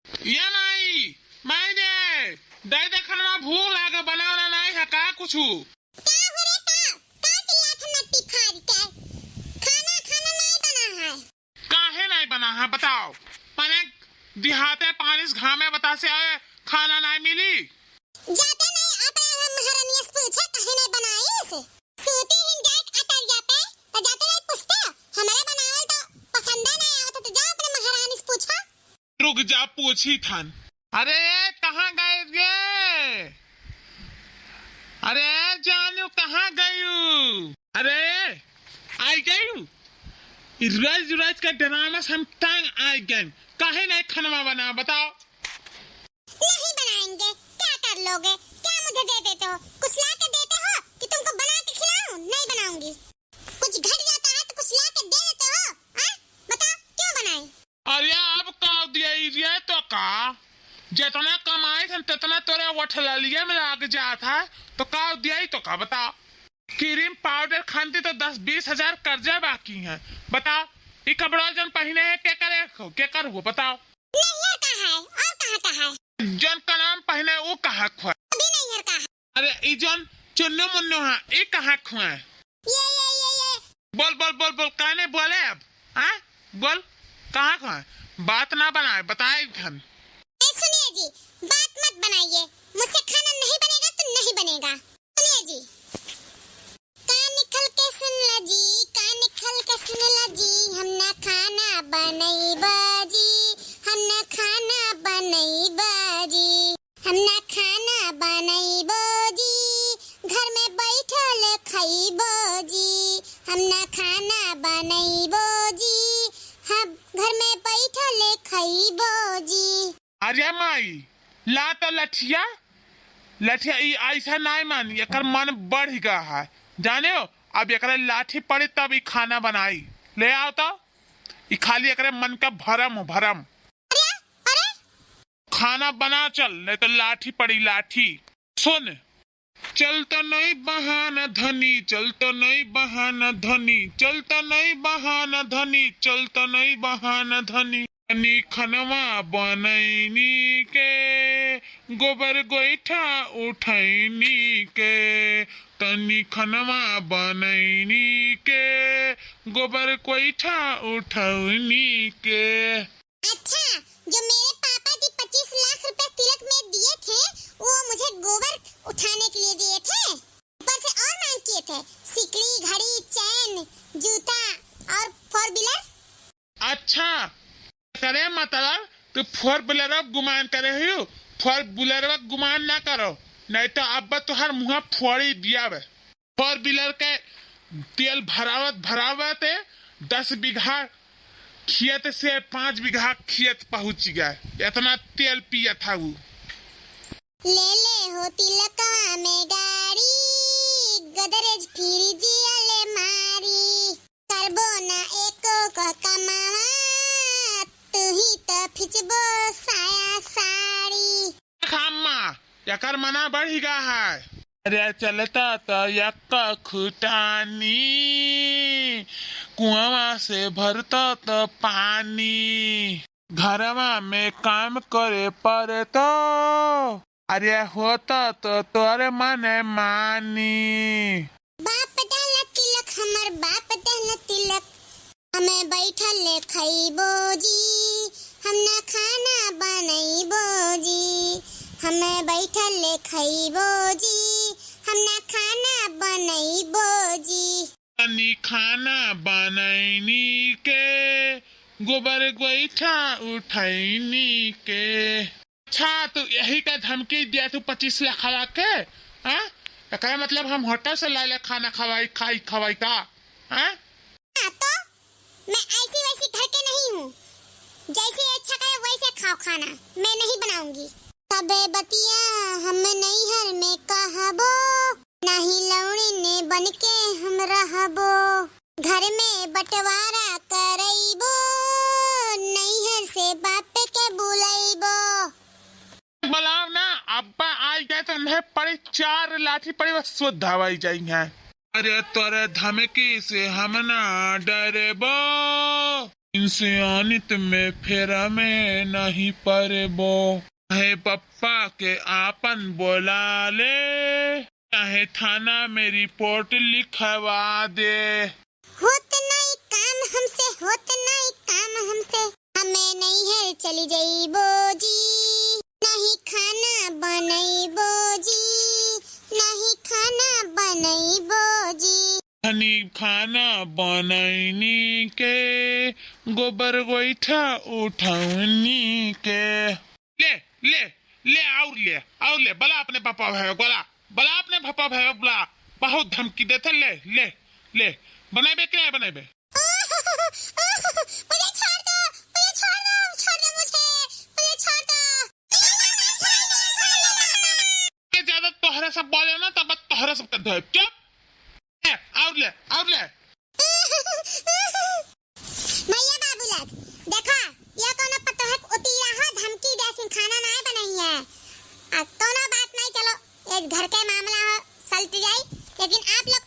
ये माई दे दे दे खाना भूख लागे बनावना नहीं है का कुछ का हो रे का चिल्लात है नट्टी फाड़ के खाना खाना नहीं बना है। काहे नहीं बना है बताओ। मैंने दिहाते पानी घामे बता से आए खाना नहीं मिली। जाते नहीं अपने महारानी से पूछे काहे नहीं बनाई इसे सूती हिन जाट अटरिया पे तो जाते नहीं पूछते हमारे बनावल तो पसंद नहीं आवत तो जाओ अपने महारानी से पूछो। रुक जा पूछी थन। अरे कहाँ गए गे? अरे जानू कहाँ गयू? अरे आई गयू रोज रोज का ड्रामा से हम तंग आ गए। काहे नहीं खाना बना बताओ। नहीं बनाएंगे क्या कर लोगे क्या मुझे दे देते हो कुछ ला के देते हो कि तुमको बना के खिलाऊं। नहीं बनाऊंगी कुछ घट जाता है तो कुछ ला के दे देते हो। बताओ क्यों बनाए। अरे अब का दिया ये तो का जितना कमाए थे तितना तोरे वठलिया में लाग जाता है तो का दिया तो का बताओ। क्रीम पाउडर खानती तो 10-20 हजार कर्जा बाकी है बताओ। ये कपड़ा जन पहने है क्या कर वो बताओ। नहीं है कहाँ है और कहाँ है जन का नाम पहने वो कहाँ खुआ अभी नहीं है कहाँ। अरे ये जन चुन्नू मुन्नू है ये कहाँ खुआ ये बोल बोल बोल बोल कहने बोले अब बोल कहाँ खुआ बात ना बनाए बताए घन। सुनिए जी बात मत बनाइए मुझसे खाना नहीं बनेगा तो नहीं बनेगा। सुनिए जी कान निकल के सुन ला जी कान निकल के सुन ला जी हम ना खाना बनई बाजी हम ना खाना बनई बाजी हम ना खाना बनई बाजी घर में बैठल खाई बाजी हम ना खाना बनई बाजी हम घर में बैठल खाई बाजी। अरे माई ला तो लठिया लठिया ऐसा नहीं मान एकर मन बढ़ गया है जाने हो। अब एक लाठी पड़ी तब ये खाना बनाई ले आओ तो ये खाली एक मन का भरम अरे खाना बना चल नहीं तो लाठी पड़ी लाठी। सुन चल तो नहीं बहाना धनी चल तो नहीं बहाना धनी चल तो नहीं बहाना धनी चल तो नहीं बहाना धनी तनी खनवा बनैनी के गोबर गोईठा उठैनी के तनी खनवा बनैनी के गोबर गोईठा उठैनी के। अच्छा जो मेरे पापा जी 25 लाख रुपए तिलक में दिए थे वो मुझे गोबर उठाने के लिए दिए थे ऊपर से और मांग किए थे सिकड़ी घड़ी चैन जूता और 4 व्हीलर। अच्छा करे मतलब तू 4 व्हीलर गुमान करे हो 4 व्हीलर गुमान ना करो नहीं तो अब तो हर मुँह फोड़ी दिया 4 व्हीलर के तेल भरावत 10 बीघा खेत से 5 बीघा खेत पहुंच गया इतना तेल पिया था वो। ले हो तिलकवा में गाड़ी गोदरेज फ्रिज अलमारी करबो ना एको को कमावा तू ही तो फिचबो साया साड़ी। खामा यकर मना बढ़ गया है। अरे चलता तो यक खुटानी कुआं से भरता तो पानी घरवा में काम करे पर तो अरे होता तो तोरे मने मानी। बाप डाला तिलक हमर बाप डाला तिलक हमें बैठल ले खइबो जी हम ना खाना बनइबो जी हमें बैठल ले खइबो जी हम ना खाना बनइबो जी। तनी खाना बनैनी के गोबर गोईठा उठैनी के। अच्छा तो यही का धमकी दिया तू 25 लाख खवा के क्या मतलब हम होटल से लाए खाना खवाई का तो मैं ऐसी वैसी घर के नहीं हूँ जैसे अच्छा करे वैसे खाओ खाना मैं नहीं बनाऊंगी। तबे बतिया हम नहीं हर में कहबो नहीं लौड़ी ने बन के हम रहबो घर में बंटवारा करइबो नहीं हर से बाप के बुलाइबो। बुलाओ ना अब्बा आ गए तो नहीं पड़ी 4 लाठी पड़ी बस शुद्ध हवाई जाएंगे। अरे तोरे धमकी से हम ना डरेबो इंसानियत में फेरा में नहीं पड़बो। है पप्पा के आपन बोला ले, चाहे थाना में रिपोर्ट लिखवा दे। होत नहीं काम हमसे, होत नहीं काम हमसे, हमें नहीं है चली जाइबो जी, नहीं खाना बनइबो जी, नहीं खाना बनइबो जी। हनी खाना बनैनी के, गोबर गोईठा उठौनी के। ले ले ले और ले बला अपने पापा भाई बोला, बला अपने पापा भाई बोला, बहुत धमकी देते। ले ले ले बनाबे कि नहीं बनाबे? मुझे छोड़ दो, मुझे छोड़ दो, छोड़ दो मुझे छोड़ दो। ये ज्यादा तोहरा सब बोले ना तब तोहरा सब कर दो। चुप और ले भैया बाबू लोग देखो, ये कोनो पतोहक उती रहा धमकी देसिन खाना नहीं बनाई है। कोनो बात नहीं, चलो ये घर के मामला हो सलट जाए, लेकिन आप लोग